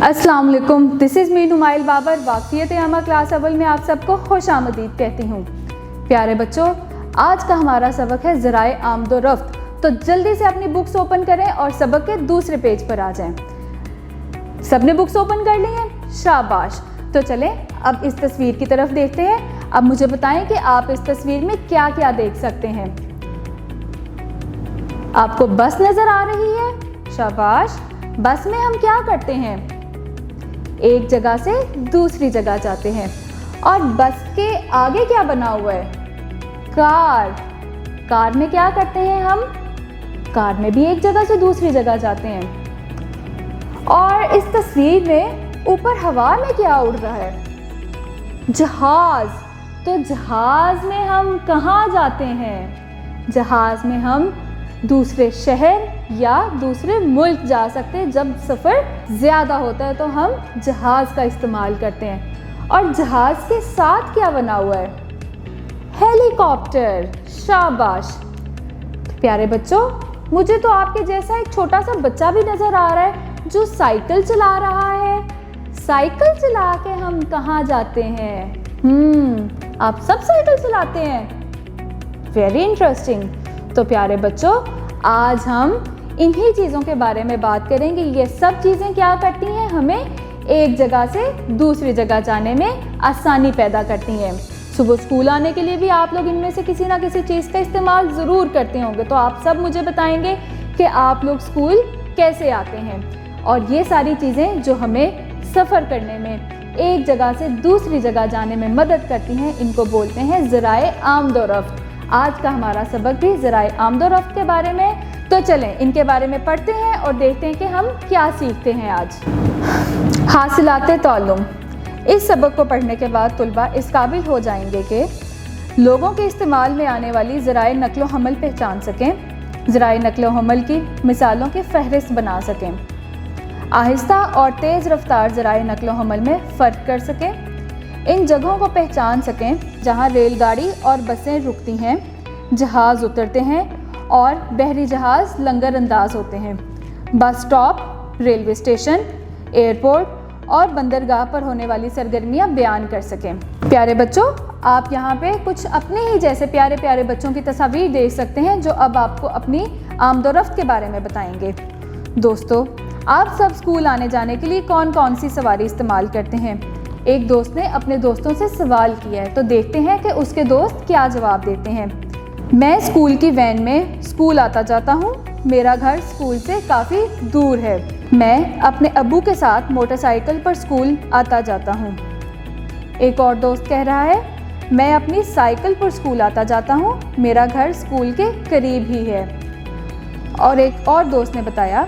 अस्सलाम वालेकुम, this is me नुमाइल Babar. वाक़ियत आमा क्लास अव्वल में आप सबको खुशामदीद कहती हूँ। प्यारे बच्चों, आज का हमारा सबक है ज़राए आमदोरफ्त। तो जल्दी से अपनी बुक्स ओपन करें और सबक के दूसरे पेज पर आ जाएं। सबने बुक्स ओपन कर ली हैं? शाबाश। तो चलें अब इस तस्वीर की तरफ देखते हैं। अब मुझे बताएं कि आप इस तस्वीर में क्या क्या देख सकते हैं। आपको बस नज़र आ रही है? शाबाश। बस में हम क्या करते हैं? एक जगह से दूसरी जगह जाते हैं। और बस के आगे क्या बना हुआ है? कार। कार में क्या करते हैं हम? कार में भी एक जगह से दूसरी जगह जाते हैं। और इस तस्वीर में ऊपर हवा में क्या उड़ रहा है? जहाज। तो जहाज में हम कहाँ जाते हैं? जहाज में हम दूसरे शहर या दूसरे मुल्क जा सकते हैं। जब सफ़र ज़्यादा होता है तो हम जहाज़ का इस्तेमाल करते हैं। और जहाज़ के साथ क्या बना हुआ है? हेलीकॉप्टर। शाबाश। प्यारे बच्चों, मुझे तो आपके जैसा एक छोटा सा बच्चा भी नज़र आ रहा है जो साइकिल चला रहा है। साइकिल चला के हम कहाँ जाते हैं? आप सब साइकिल चलाते हैं? Very interesting. तो प्यारे बच्चों, आज हम इन्हीं चीज़ों के बारे में बात करेंगे। ये सब चीज़ें क्या करती हैं? हमें एक जगह से दूसरी जगह जाने में आसानी पैदा करती हैं। सुबह स्कूल आने के लिए भी आप लोग इनमें से किसी ना किसी चीज़ का इस्तेमाल ज़रूर करते होंगे। तो आप सब मुझे बताएंगे कि आप लोग स्कूल कैसे आते हैं। और ये सारी चीज़ें जो हमें सफ़र करने में, एक जगह से दूसरी जगह जाने में मदद करती हैं, इनको बोलते हैं ज़राए आमदोरफ्त। आज का हमारा सबक भी ज़राए आमदोरफ्त के बारे में। तो चलें इनके बारे में पढ़ते हैं और देखते हैं कि हम क्या सीखते हैं आज। हासिलाते ताल्लुम। इस सबक को पढ़ने के बाद तुलबा इस काबिल हो जाएंगे कि लोगों के इस्तेमाल में आने वाली ज़राए नक्लो हमल पहचान सकें, ज़राए नक्लो हमल की मिसालों की फहरिस्त बना सकें, आहिस्ता और तेज़ रफ्तार ज़राए नक्लो हमल में फ़र्क कर सकें, इन जगहों को पहचान सकें जहां रेलगाड़ी और बसें रुकती हैं, जहाज़ उतरते हैं और बहरी जहाज़ लंगर अंदाज होते हैं, bus stop, railway station, airport और बंदरगाह पर होने वाली सरगर्मियां बयान कर सकें। प्यारे बच्चों, आप यहाँ पे कुछ अपने ही जैसे प्यारे प्यारे बच्चों की तस्वीर देख सकते हैं जो अब आपको अपनी आमदोरफ्त के बारे में बताएंगे। दोस्तों, आप सब स्कूल आने जाने के लिए कौन कौन सी सवारी इस्तेमाल करते हैं? एक दोस्त ने अपने दोस्तों से सवाल किया है, तो देखते हैं कि उसके दोस्त क्या जवाब देते हैं। मैं स्कूल की वैन में स्कूल आता जाता हूँ। मेरा घर स्कूल से काफ़ी दूर है। मैं अपने अब्बू के साथ मोटरसाइकिल पर स्कूल आता जाता हूँ। एक और दोस्त कह रहा है, मैं अपनी साइकिल पर स्कूल आता जाता हूँ। मेरा घर स्कूल के करीब ही है। और एक और दोस्त ने बताया,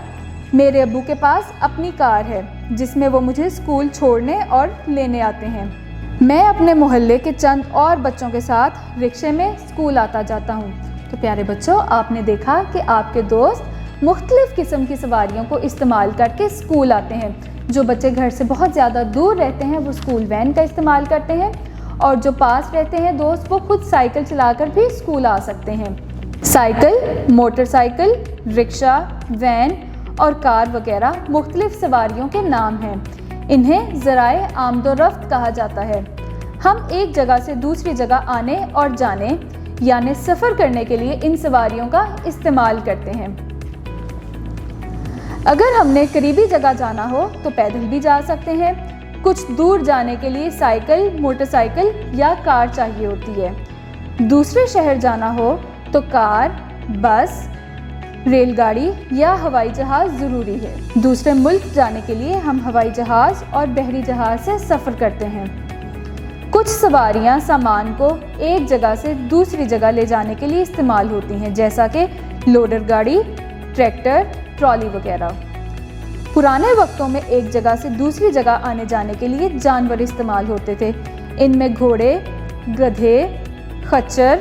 मेरे अब्बू के पास अपनी कार है जिसमें वो मुझे स्कूल छोड़ने और लेने आते हैं। मैं अपने मोहल्ले के चंद और बच्चों के साथ रिक्शे में स्कूल आता जाता हूँ। तो प्यारे बच्चों, आपने देखा कि आपके दोस्त मुख्तलिफ़ किस्म की सवारियों को इस्तेमाल करके स्कूल आते हैं। जो बच्चे घर से बहुत ज़्यादा दूर रहते हैं वो स्कूल वैन का इस्तेमाल करते हैं, और जो पास रहते हैं दोस्त वो खुद साइकिल चलाकर भी स्कूल आ सकते हैं। साइकिल, मोटरसाइकिल, रिक्शा, वैन और कार वगैरह मुख्तलिफ़ सवारियों के नाम हैं। इन्हें ज़राए आमदोरफ्त कहा जाता है। हम एक जगह से दूसरी जगह आने और जाने यानी सफ़र करने के लिए इन सवारियों का इस्तेमाल करते हैं। अगर हमने करीबी जगह जाना हो तो पैदल भी जा सकते हैं। कुछ दूर जाने के लिए साइकिल, मोटरसाइकिल या कार चाहिए होती है। दूसरे शहर जाना हो तो कार, बस, रेलगाड़ी या हवाई जहाज़ ज़रूरी है। दूसरे मुल्क जाने के लिए हम हवाई जहाज़ और बहरी जहाज़ से सफ़र करते हैं। कुछ सवारियां सामान को एक जगह से दूसरी जगह ले जाने के लिए इस्तेमाल होती हैं, जैसा कि लोडर गाड़ी, ट्रैक्टर, ट्रॉली वगैरह। पुराने वक्तों में एक जगह से दूसरी जगह आने जाने के लिए जानवर इस्तेमाल होते थे। इनमें घोड़े, गधे, खच्चर,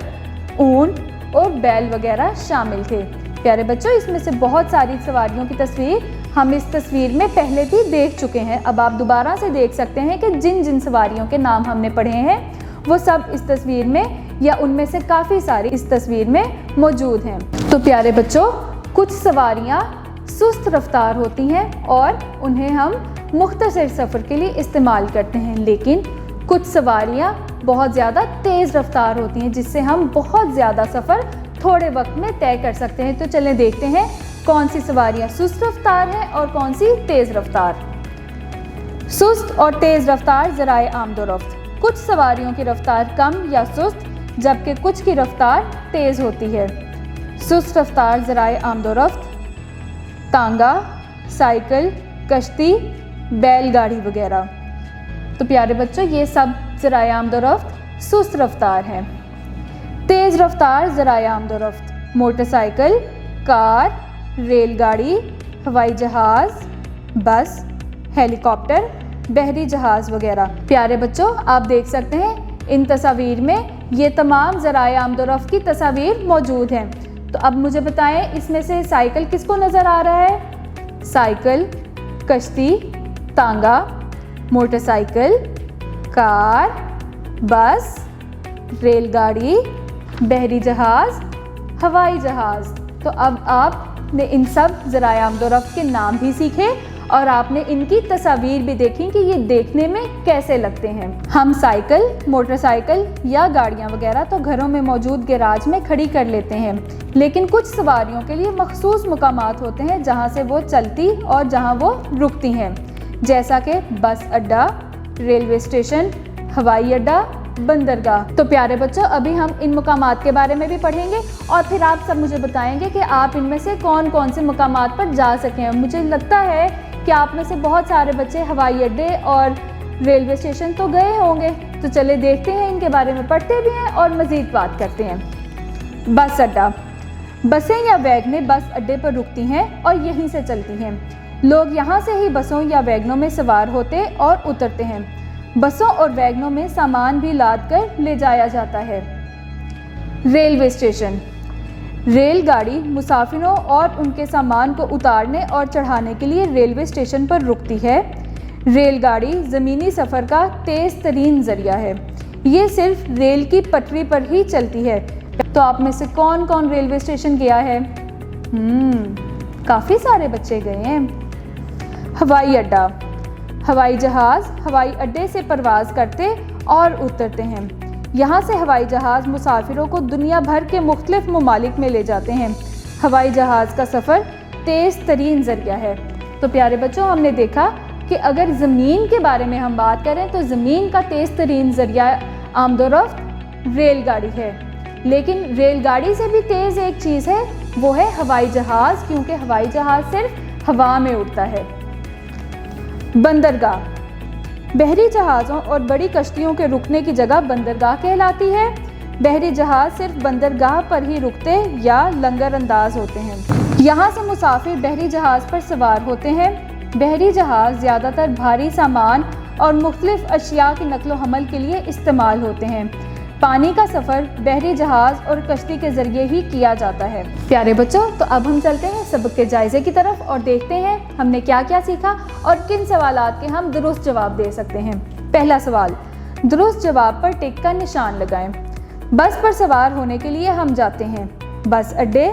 ऊंट और बैल वगैरह शामिल थे। प्यारे बच्चों, इसमें से बहुत सारी सवारियों की तस्वीर हम इस तस्वीर में पहले भी देख चुके हैं। अब आप दोबारा से देख सकते हैं कि जिन जिन सवारियों के नाम हमने पढ़े हैं वो सब इस तस्वीर में या उनमें से काफ़ी सारी इस तस्वीर में मौजूद हैं। तो प्यारे बच्चों, कुछ सवारियाँ सुस्त रफ्तार होती हैं और उन्हें हम मुख्तसर सफ़र के लिए इस्तेमाल करते हैं, लेकिन कुछ सवारियाँ बहुत ज़्यादा तेज़ रफ्तार होती हैं जिससे हम बहुत ज़्यादा सफ़र थोड़े वक्त में तय कर सकते हैं। तो चलें देखते हैं कौन सी सवारियाँ सुस्त रफ्तार हैं और कौन सी तेज़ रफ्तार। सुस्त और तेज़ रफ्तार ज़राए आमदोरफ्त। कुछ सवारियों की रफ्तार कम या सुस्त जबकि कुछ की रफ्तार तेज़ होती है। सुस्त रफ्तार ज़राए आमदोरफ्त तांगा, साइकिल, कश्ती, बैलगाड़ी वगैरह। तो प्यारे बच्चों, ये सब ज़राए आमदोरफ्त सुस्त रफ्तार हैं। तेज़ रफ्तार ज़राए आमदोरफ्त मोटरसाइकिल, कार, रेलगाड़ी, हवाई जहाज़, बस, हेलीकॉप्टर, बहरी जहाज़ वगैरह। प्यारे बच्चों, आप देख सकते हैं इन तस्वीर में ये तमाम ज़राए आमदोरफ्त की तस्वीर मौजूद हैं। तो अब मुझे बताएं, इसमें से साइकिल किसको नज़र आ रहा है? साइकिल, कश्ती, तांगा, मोटरसाइकिल, कार, बस, रेलगाड़ी, बहरी जहाज़, हवाई जहाज़। तो अब आपने इन सब ज़राए आमदोरफ्त के नाम भी सीखे और आपने इनकी तस्वीर भी देखी कि ये देखने में कैसे लगते हैं। हम साइकिल, मोटरसाइकिल या गाड़ियाँ वगैरह तो घरों में मौजूद गैराज में खड़ी कर लेते हैं, लेकिन कुछ सवारियों के लिए मखसूस मुकामात होते हैं जहाँ से वो चलती और जहाँ वो रुकती हैं, जैसा कि बस अड्डा, रेलवे स्टेशन, हवाई अड्डा, बंदरगाह। तो प्यारे बच्चों, अभी हम इन मुकामात के बारे में भी पढ़ेंगे और फिर आप सब मुझे बताएंगे कि आप इनमें से कौन कौन से मुकामात पर जा सकें। मुझे लगता है कि आप में से बहुत सारे बच्चे हवाई अड्डे और रेलवे स्टेशन तो गए होंगे। तो चले देखते हैं, इनके बारे में पढ़ते भी हैं और मज़ीद बात करते हैं। बस अड्डा। बसें या वैगनें बस अड्डे पर रुकती हैं और यहीं से चलती हैं। लोग यहाँ से ही बसों या वैगनों में सवार होते और उतरते हैं। बसों और वैगनों में सामान भी लाद कर ले जाया जाता है। Railway station. रेलगाड़ी मुसाफिरों और उनके सामान को उतारने और चढ़ाने के लिए रेलवे स्टेशन पर रुकती है। रेलगाड़ी ज़मीनी सफ़र का तेज़ तरीन ज़रिया है। ये सिर्फ रेल की पटरी पर ही चलती है। तो आप में से कौन कौन रेलवे स्टेशन गया है? काफ़ी सारे बच्चे गए हैं। हवाई अड्डा। हवाई जहाज़ हवाई अड्डे से परवाज़ करते और उतरते हैं। यहाँ से हवाई जहाज़ मुसाफिरों को दुनिया भर के मुख्तलिफ ममालिक में ले जाते हैं। हवाई जहाज़ का सफ़र तेज़ तरीन ज़रिया है। तो प्यारे बच्चों, हमने देखा कि अगर ज़मीन के बारे में हम बात करें तो ज़मीन का तेज़ तरीन ज़रिया आमदोरफ्त रेलगाड़ी है, लेकिन रेलगाड़ी से भी तेज़ एक चीज़ है, वो है हवाई जहाज़, क्योंकि हवाई जहाज़ सिर्फ हवा में उड़ता है। बंदरगाह। बहरी जहाज़ों और बड़ी कश्तियों के रुकने की जगह बंदरगाह कहलाती है। बहरी जहाज़ सिर्फ बंदरगाह पर ही रुकते या लंगर अंदाज होते हैं। यहाँ से मुसाफिर बहरी जहाज़ पर सवार होते हैं। बहरी जहाज़ ज़्यादातर भारी सामान और मुख्तलिफ अशिया की नकलो हमल के लिए इस्तेमाल होते हैं। पानी का सफ़र बहरी जहाज़ और कश्ती के ज़रिए ही किया जाता है। प्यारे बच्चों, तो अब हम चलते हैं सबक के जायज़े की तरफ और देखते हैं हमने क्या क्या सीखा और किन सवालात के हम दुरुस्त जवाब दे सकते हैं। पहला सवाल, दुरुस्त जवाब पर टिक का निशान लगाएं। बस पर सवार होने के लिए हम जाते हैं बस अड्डे,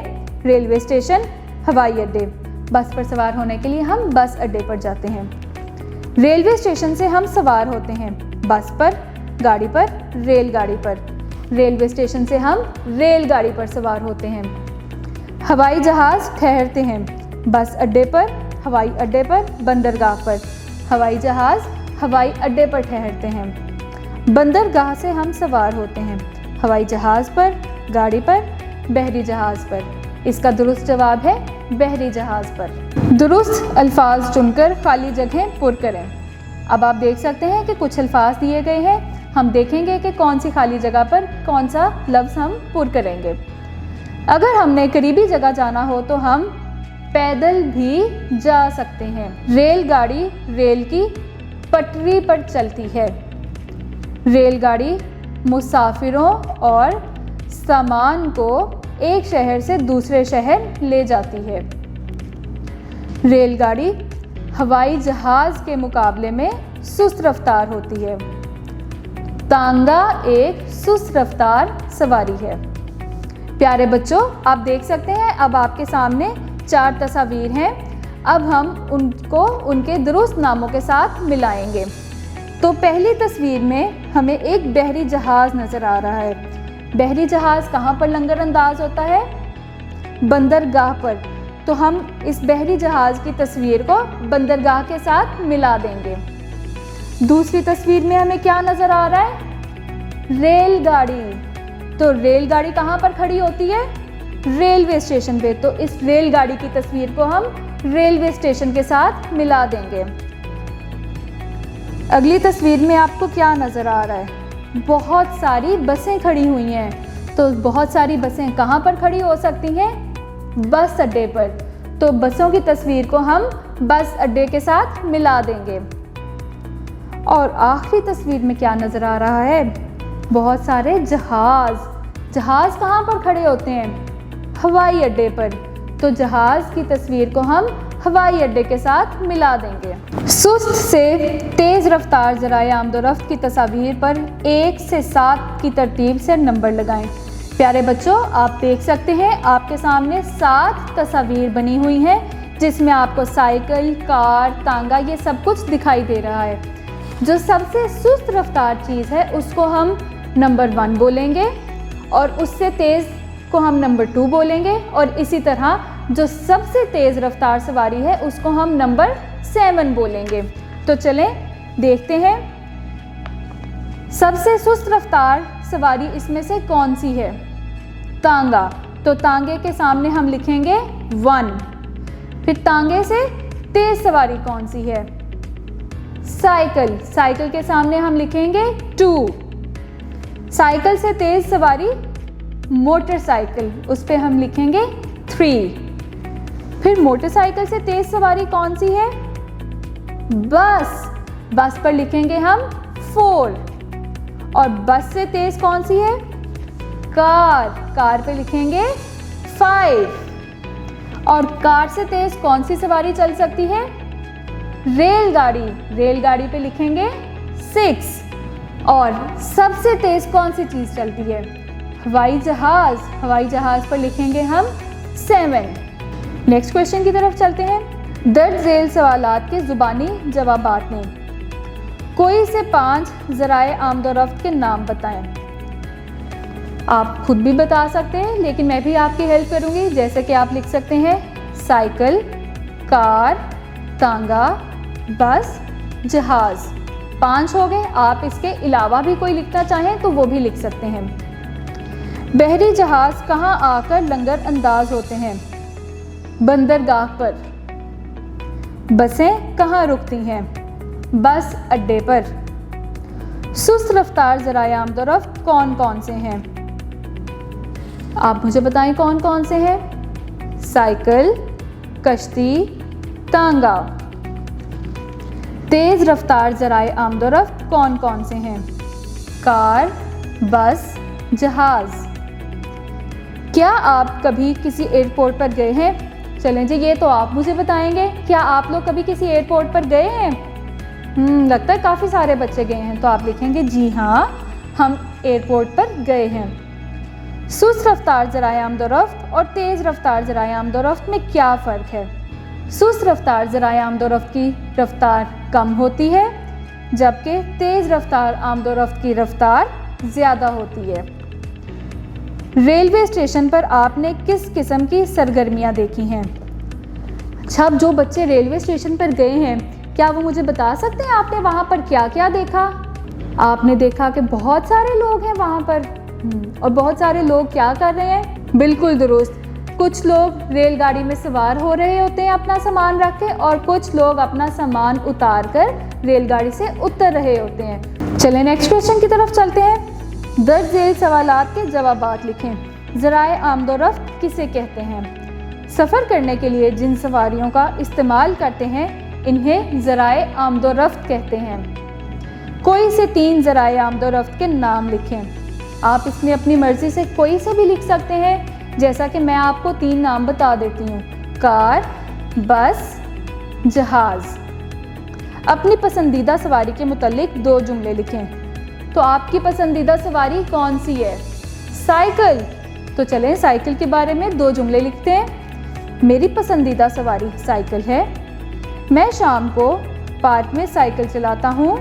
रेलवे स्टेशन, हवाई अड्डे। बस पर सवार होने के लिए हम बस अड्डे पर जाते हैं। रेलवे स्टेशन से हम सवार होते हैं बस पर, गाड़ी पर, रेलगाड़ी पर। रेलवे स्टेशन से हम रेलगाड़ी पर सवार होते हैं। हवाई जहाज़ ठहरते हैं बस अड्डे पर, हवाई अड्डे पर, बंदरगाह पर। हवाई जहाज़ हवाई अड्डे पर ठहरते हैं। बंदरगाह से हम सवार होते हैं हवाई जहाज़ पर, गाड़ी पर, बहरी जहाज़ पर। इसका दुरुस्त जवाब है बहरी जहाज़ पर। दुरुस्त अल्फाज चुनकर खाली जगहें पुर करें। अब आप देख सकते हैं कि कुछ अल्फाज दिए गए हैं। हम देखेंगे कि कौन सी खाली जगह पर कौन सा लफ्ज़ हम पुर करेंगे। अगर हमने करीबी जगह जाना हो तो हम पैदल भी जा सकते हैं। रेलगाड़ी रेल की पटरी पर चलती है। रेलगाड़ी मुसाफिरों और सामान को एक शहर से दूसरे शहर ले जाती है। रेलगाड़ी हवाई जहाज़ के मुकाबले में सुस्त रफ्तार होती है। तांगा एक सुस्त रफ्तार सवारी है। प्यारे बच्चों, आप देख सकते हैं अब आपके सामने 4 तस्वीर हैं। अब हम उनको उनके दुरुस्त नामों के साथ मिलाएंगे। तो पहली तस्वीर में हमें एक बहरी जहाज़ नज़र आ रहा है। बहरी जहाज़ कहाँ पर लंगर अंदाज होता है? बंदरगाह पर। तो हम इस बहरी जहाज़ की तस्वीर को बंदरगाह के साथ मिला देंगे। दूसरी तस्वीर में हमें क्या नज़र आ रहा है? रेलगाड़ी। तो रेलगाड़ी कहाँ पर खड़ी होती है? रेलवे स्टेशन पे। तो इस रेलगाड़ी की तस्वीर को हम रेलवे स्टेशन के साथ मिला देंगे। अगली तस्वीर में आपको क्या नज़र आ रहा है? बहुत सारी बसें खड़ी हुई हैं। तो बहुत सारी बसें कहाँ पर खड़ी हो सकती हैं? बस अड्डे पर। तो बसों की तस्वीर को हम बस अड्डे के साथ मिला देंगे। और आखिरी तस्वीर में क्या नज़र आ रहा है? बहुत सारे जहाज़। जहाज़ कहाँ पर खड़े होते हैं? हवाई अड्डे पर। तो जहाज़ की तस्वीर को हम हवाई अड्डे के साथ मिला देंगे। सुस्त से तेज़ रफ्तार ज़राए आमदोरफ्त की तस्वीर पर 1 से 7 की तरतीब से नंबर लगाएं। प्यारे बच्चों, आप देख सकते हैं आपके सामने 7 तस्वीर बनी हुई हैं, जिसमें आपको साइकिल, कार, तांगा ये सब कुछ दिखाई दे रहा है। जो सबसे सुस्त रफ्तार चीज़ है उसको हम नंबर 1 बोलेंगे और उससे तेज़ को हम नंबर 2 बोलेंगे, और इसी तरह जो सबसे तेज़ रफ्तार सवारी है उसको हम नंबर 7 बोलेंगे। तो चलें देखते हैं सबसे सुस्त रफ्तार सवारी इसमें से कौन सी है? तांगा। तो तांगे के सामने हम लिखेंगे 1। फिर तांगे से तेज सवारी कौन सी है? साइकिल। साइकिल के सामने हम लिखेंगे 2। साइकिल से तेज सवारी मोटरसाइकिल, उस पे हम लिखेंगे 3। फिर मोटरसाइकिल से तेज सवारी कौन सी है? बस। बस पर लिखेंगे हम 4। और बस से तेज कौन सी है? कार। कार पे लिखेंगे 5। और कार से तेज कौन सी सवारी चल सकती है? रेलगाड़ी। रेलगाड़ी पे लिखेंगे 6। और सबसे तेज कौन सी चीज़ चलती है? हवाई जहाज़। हवाई जहाज़ पर लिखेंगे हम 7। नेक्स्ट क्वेश्चन की तरफ चलते हैं। दर्ज झेल सवालात के ज़ुबानी जवाबात में कोई से 5 ज़राए आमदोरफ्त के नाम बताएं। आप खुद भी बता सकते हैं, लेकिन मैं भी आपकी हेल्प करूंगी। जैसे कि आप लिख सकते हैं साइकिल, कार, तांगा, बस, जहाज़। 5 हो गए। आप इसके अलावा भी कोई लिखना चाहें तो वो भी लिख सकते हैं। बहरी जहाज़ कहाँ आकर लंगर अंदाज होते हैं? बंदरगाह पर। बसें कहाँ रुकती हैं? बस अड्डे पर। सुस्त रफ्तार ज़राए आमदोरफ्त कौन कौन से हैं? आप मुझे बताएं कौन कौन से हैं? साइकिल, कश्ती, तांगा। तेज़ रफ्तार ज़राए आमदोरफ्त कौन कौन से हैं? कार, बस, जहाज़। क्या आप कभी किसी एयरपोर्ट पर गए हैं? चलें जी, ये तो आप मुझे बताएंगे। क्या आप लोग कभी किसी एयरपोर्ट पर गए हैं? लगता है काफ़ी सारे बच्चे गए हैं। तो आप लिखेंगे जी हाँ, हम एयरपोर्ट पर गए हैं। सुस्त रफ्तार ज़राए आमदोरफ्त और तेज़ रफ्तार ज़राए आमदोरफ्त में क्या फ़र्क है? सुस्त रफ्तार ज़राए आमदोरफ्त की रफ्तार कम होती है, जबकि तेज़ रफ्तार आमदोरफ्त की रफ्तार ज़्यादा होती है। रेलवे स्टेशन पर आपने किस किस्म की सरगर्मियाँ देखी हैं? अच्छा, अब जो बच्चे रेलवे स्टेशन पर गए हैं, क्या वो मुझे बता सकते हैं आपने वहाँ पर क्या क्या देखा? आपने देखा कि बहुत सारे लोग हैं वहाँ पर। और बहुत सारे लोग क्या कर रहे हैं? बिल्कुल दुरुस्त। कुछ लोग रेलगाड़ी में सवार हो रहे होते हैं अपना सामान रख के, और कुछ लोग अपना सामान उतार कर रेलगाड़ी से उतर रहे होते हैं। चलें नेक्स्ट क्वेश्चन की तरफ चलते हैं। दर्ज झेल सवालात के जवाबात लिखें। ज़राए आमदोरफ्त किसे कहते हैं? सफ़र करने के लिए जिन सवारियों का इस्तेमाल करते हैं इन्हें ज़राए आमदोरफ्त कहते हैं। कोई से 3 ज़राए आमदोरफ्त के नाम लिखें। आप इसमें अपनी मर्ज़ी से कोई से भी लिख सकते हैं, जैसा कि मैं आपको 3 नाम बता देती हूँ। कार, बस, जहाज़। अपनी पसंदीदा सवारी के मुतालिक 2 जुमले लिखें। तो आपकी पसंदीदा सवारी कौन सी है? साइकिल। तो चलें साइकिल के बारे में 2 जुमले लिखते हैं। मेरी पसंदीदा सवारी साइकिल है। मैं शाम को पार्क में साइकिल चलाता हूँ।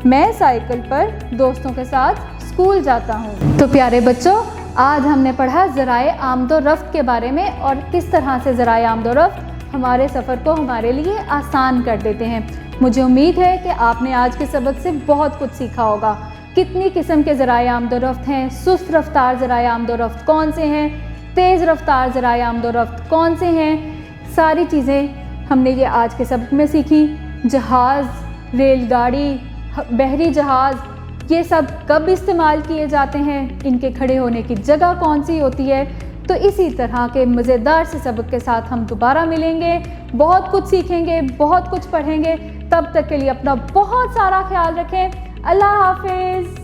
मैं साइकिल पर दोस्तों के साथ स्कूल जाता हूँ। तो प्यारे बच्चों, आज हमने पढ़ा ज़राए आमदोरफ्त के बारे में और किस तरह से ज़राए आमदोरफ्त हमारे सफ़र को हमारे लिए आसान कर देते हैं। मुझे उम्मीद है कि आपने आज के सबक से बहुत कुछ सीखा होगा। कितनी किस्म के ज़राए आमदोरफ्त हैं, सुस्त रफ्तार ज़राए आमदोरफ्त कौन से हैं, तेज़ रफ्तार ज़राए आमदोरफ्त कौन से हैं, सारी चीज़ें हमने ये आज के सबक में सीखी। जहाज़, रेलगाड़ी, बहरी जहाज़, ये सब कब इस्तेमाल किए जाते हैं, इनके खड़े होने की जगह कौन सी होती है। तो इसी तरह के मज़ेदार से सबक के साथ हम दोबारा मिलेंगे, बहुत कुछ सीखेंगे, बहुत कुछ पढ़ेंगे। तब तक के लिए अपना बहुत सारा ख्याल रखें। अल्लाह हाफिज़।